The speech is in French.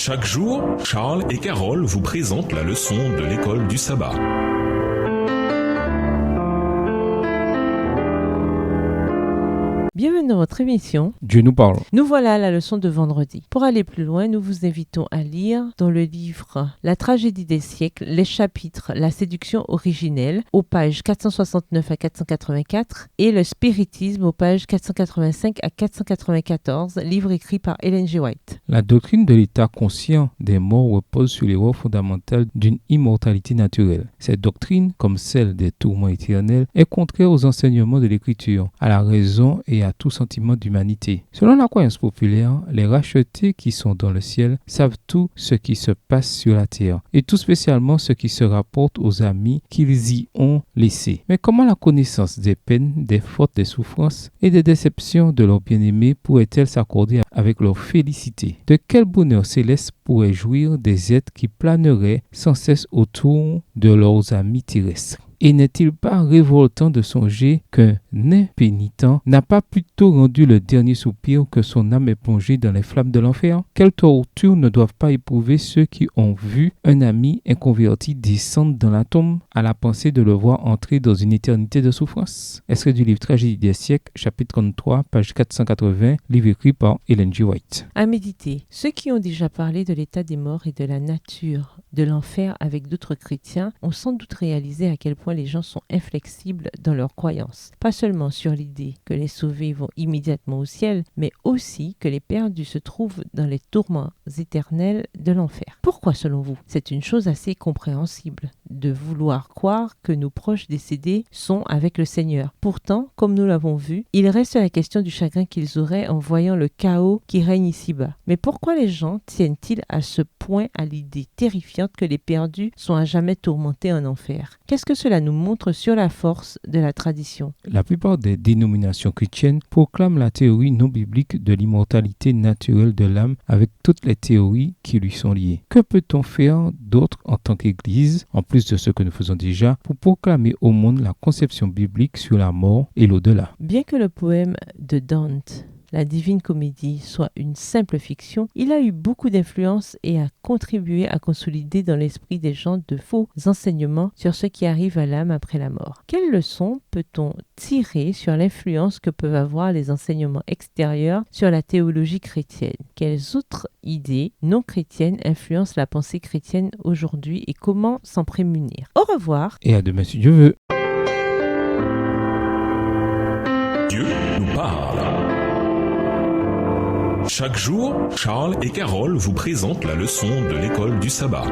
Chaque jour, Charles et Carole vous présentent la leçon de l'école du sabbat. Bienvenue dans votre émission Dieu nous parle. Nous voilà à la leçon de vendredi. Pour aller plus loin, nous vous invitons à lire dans le livre La tragédie des siècles, les chapitres La séduction originelle aux pages 469 à 484 et le spiritisme aux pages 485 à 494, livre écrit par Ellen G. White. La doctrine de l'état conscient des morts repose sur les lois fondamentales d'une immortalité naturelle. Cette doctrine, comme celle des tourments éternels, est contraire aux enseignements de l'Écriture, à la raison et à tout sentiment d'humanité. Selon la croyance populaire, les rachetés qui sont dans le ciel savent tout ce qui se passe sur la terre, et tout spécialement ce qui se rapporte aux amis qu'ils y ont laissés. Mais comment la connaissance des peines, des fautes, des souffrances et des déceptions de leurs bien-aimés pourrait-elle s'accorder avec leur félicité? De quel bonheur céleste pourrait jouir des êtres qui planeraient sans cesse autour de leurs amis terrestres? Et n'est-il pas révoltant de songer qu'un impénitent n'a pas plutôt rendu le dernier soupir que son âme est plongée dans les flammes de l'enfer? Quelles tortures ne doivent pas éprouver ceux qui ont vu un ami inconverti descendre dans la tombe à la pensée de le voir entrer dans une éternité de souffrance? Extrait du livre Tragédie des siècles, chapitre 33, page 480, livre écrit par Ellen G. White. À méditer. Ceux qui ont déjà parlé de l'état des morts et de la nature de l'enfer avec d'autres chrétiens ont sans doute réalisé à quel point les gens sont inflexibles dans leurs croyances. Pas seulement sur l'idée que les sauvés vont immédiatement au ciel, mais aussi que les perdus se trouvent dans les tourments éternels de l'enfer. Pourquoi selon vous? C'est une chose assez compréhensible de vouloir croire que nos proches décédés sont avec le Seigneur. Pourtant, comme nous l'avons vu, il reste la question du chagrin qu'ils auraient en voyant le chaos qui règne ici-bas. Mais pourquoi les gens tiennent-ils à ce point à l'idée terrifiante que les perdus sont à jamais tourmentés en enfer? Qu'est-ce que cela nous montre sur la force de la tradition? La plupart des dénominations chrétiennes proclament la théorie non biblique de l'immortalité naturelle de l'âme avec toutes les théories qui lui sont liées. Que peut-on faire d'autre en tant qu'Église, en plus de ce que nous faisons déjà, pour proclamer au monde la conception biblique sur la mort et l'au-delà? Bien que le poème de Dante, La Divine Comédie, soit une simple fiction, il a eu beaucoup d'influence et a contribué à consolider dans l'esprit des gens de faux enseignements sur ce qui arrive à l'âme après la mort. Quelles leçons peut-on tirer sur l'influence que peuvent avoir les enseignements extérieurs sur la théologie chrétienne? Quelles autres idées non chrétiennes influencent la pensée chrétienne aujourd'hui et comment s'en prémunir? Au revoir et à demain si Dieu veut. Dieu nous parle. Chaque jour, Charles et Carole vous présentent la leçon de l'école du sabbat.